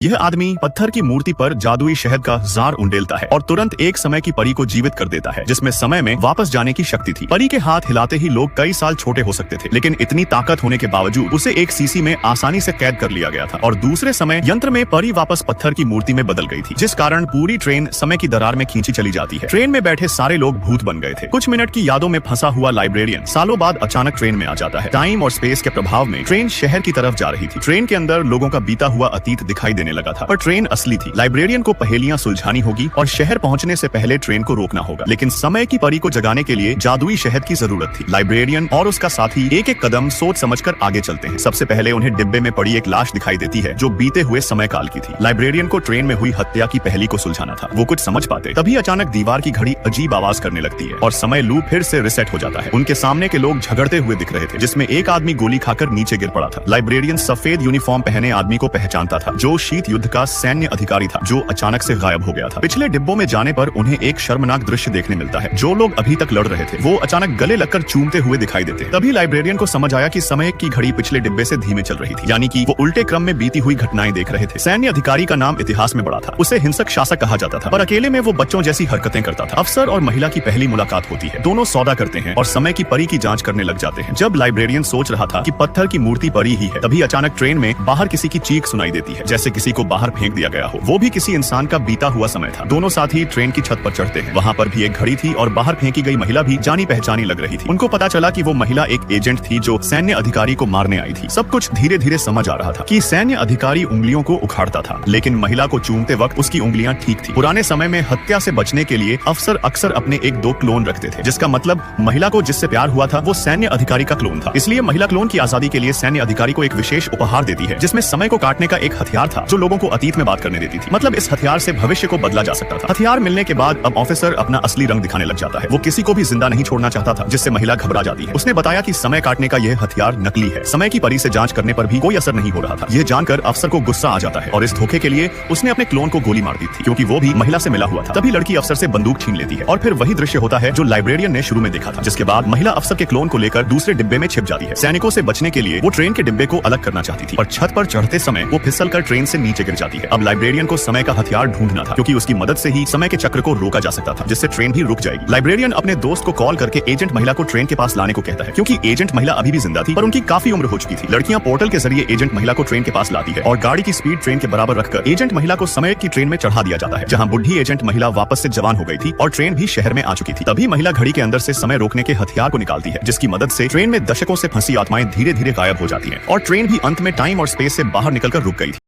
यह आदमी पत्थर की मूर्ति पर जादुई शहद का जार उंडेलता है और तुरंत एक समय की परी को जीवित कर देता है, जिसमें समय में वापस जाने की शक्ति थी। परी के हाथ हिलाते ही लोग कई साल छोटे हो सकते थे, लेकिन इतनी ताकत होने के बावजूद उसे एक सीसी में आसानी से कैद कर लिया गया था। और दूसरे समय यंत्र में परी वापस पत्थर की मूर्ति में बदल गई थी, जिस कारण पूरी ट्रेन समय की दरार में खींची चली जाती है। ट्रेन में बैठे सारे लोग भूत बन गए थे। कुछ मिनट की यादों में फंसा हुआ लाइब्रेरियन सालों बाद अचानक ट्रेन में आ जाता है। टाइम और स्पेस के प्रभाव में ट्रेन शहर की तरफ जा रही थी। ट्रेन के अंदर लोगों का बीता हुआ अतीत दिखाई देने लगा था, पर ट्रेन असली थी। लाइब्रेरियन को पहेलियां सुलझानी होगी और शहर पहुंचने से पहले ट्रेन को रोकना होगा, लेकिन समय की परी को जगाने के लिए जादुई शहद की जरूरत थी। लाइब्रेरियन और उसका साथी एक एक कदम सोच समझकर आगे चलते हैं। सबसे पहले उन्हें डिब्बे में पड़ी एक लाश दिखाई देती है जो बीते हुए समय काल की थी। लाइब्रेरियन को ट्रेन में हुई हत्या की पहेली को सुलझाना था। वो कुछ समझ पाते, तभी अचानक दीवार की घड़ी अजीब आवाज करने लगती है और समय लूप फिर से रिसेट हो जाता है। उनके सामने के लोग झगड़ते हुए दिख रहे थे, जिसमें एक आदमी गोली खाकर नीचे गिर पड़ा था। लाइब्रेरियन सफेद यूनिफॉर्म पहने आदमी को पहचानता था, जो शीत युद्ध का सैन्य अधिकारी था, जो अचानक से गायब हो गया था। पिछले डिब्बों में जाने पर उन्हें एक शर्मनाक दृश्य देखने मिलता है। जो लोग अभी तक लड़ रहे थे वो अचानक गले लगकर चूमते हुए दिखाई देते हैं। तभी लाइब्रेरियन को समझ आया कि समय की घड़ी पिछले डिब्बे से धीमे चल रही थी, यानी कि वो उल्टे क्रम में बीती हुई घटनाएं देख रहे थे। सैन्य अधिकारी का नाम इतिहास में बड़ा था। उसे हिंसक शासक कहा जाता था, पर अकेले में वो बच्चों जैसी हरकतें करता था। अफसर और महिला की पहली मुलाकात होती है। दोनों सौदा करते हैं और समय की परी की जांच करने लग जाते हैं। जब लाइब्रेरियन सोच रहा था कि पत्थर की मूर्ति परी ही है, तभी अचानक ट्रेन में बाहर किसी की चीख सुनाई देती है, जैसे किसी को बाहर फेंक दिया गया हो। वो भी किसी इंसान का बीता हुआ समय था। दोनों साथी ट्रेन की छत पर चढ़ते हैं। वहाँ पर भी एक घड़ी थी और बाहर फेंकी गई महिला भी जानी पहचानी लग रही थी। उनको पता चला कि वो महिला एक एजेंट थी जो सैन्य अधिकारी को मारने आई थी। सब कुछ धीरे धीरे समझ आ रहा था कि सैन्य अधिकारी उंगलियों को उखाड़ता था, लेकिन महिला को चूमते वक्त उसकी उंगलियां ठीक थी। पुराने समय में हत्या से बचने के लिए अफसर अक्सर अपने एक दो क्लोन रखते थे, जिसका मतलब महिला को जिससे प्यार हुआ था वो सैन्य अधिकारी का क्लोन था। इसलिए महिला क्लोन की आजादी के लिए सैन्य अधिकारी को एक विशेष उपहार देती है, जिसमें समय को काटने का एक हथियार था जो लोगों को अतीत में बात करने देती थी। मतलब इस हथियार से भविष्य को बदला जा सकता था। हथियार मिलने के बाद अब ऑफिसर अपना असली रंग दिखाने लग जाता है। वो किसी को भी जिंदा नहीं छोड़ना चाहता था, जिससे महिला घबरा जाती है। उसने बताया कि समय काटने का यह हथियार नकली है। समय की परी से जांच करने पर भी कोई असर नहीं हो रहा था। यह जानकर अफसर को गुस्सा आ जाता है और इस धोखे के लिए उसने अपने क्लोन को गोली मार दी थी, क्योंकि वो भी महिला से मिला हुआ था। तभी लड़की अफसर से बंदूक छीन लेती है और फिर वही दृश्य होता है जो लाइब्रेरियन ने शुरू में देखा था, जिसके बाद महिला अफसर के क्लोन को लेकर दूसरे डिब्बे में छिप जाती है। सैनिकों से बचने के लिए वो ट्रेन के डिब्बे को अलग करना चाहती थी, और छत पर चढ़ते समय वो फिसलकर ट्रेन से नीचे गिर जाती है। अब लाइब्रेरियन को समय का हथियार ढूंढना था, क्योंकि उसकी मदद से ही समय के चक्र को रोका जा सकता था, जिससे ट्रेन भी रुक जाएगी। लाइब्रेरियन अपने दोस्त को कॉल करके एजेंट महिला को ट्रेन के पास लाने को कहता है, क्योंकि एजेंट महिला अभी भी जिंदा थी, पर उनकी काफी उम्र हो चुकी थी। लड़कियां पोर्टल के जरिए एजेंट महिला को ट्रेन के पास लाती है और गाड़ी की स्पीड ट्रेन के बराबर रखकर एजेंट महिला को समय की ट्रेन में चढ़ा दिया जाता है, जहां बुढ़ी एजेंट महिला वापस से जवान हो गई थी और ट्रेन भी शहर में आ चुकी थी। तभी महिला घड़ी के अंदर से समय रोकने के हथियार को निकालती है, जिसकी मदद से ट्रेन में दशकों से फंसी आत्माएं धीरे धीरे गायब हो जाती हैं और ट्रेन भी अंत में टाइम और स्पेस से बाहर निकलकर रुक गई थी।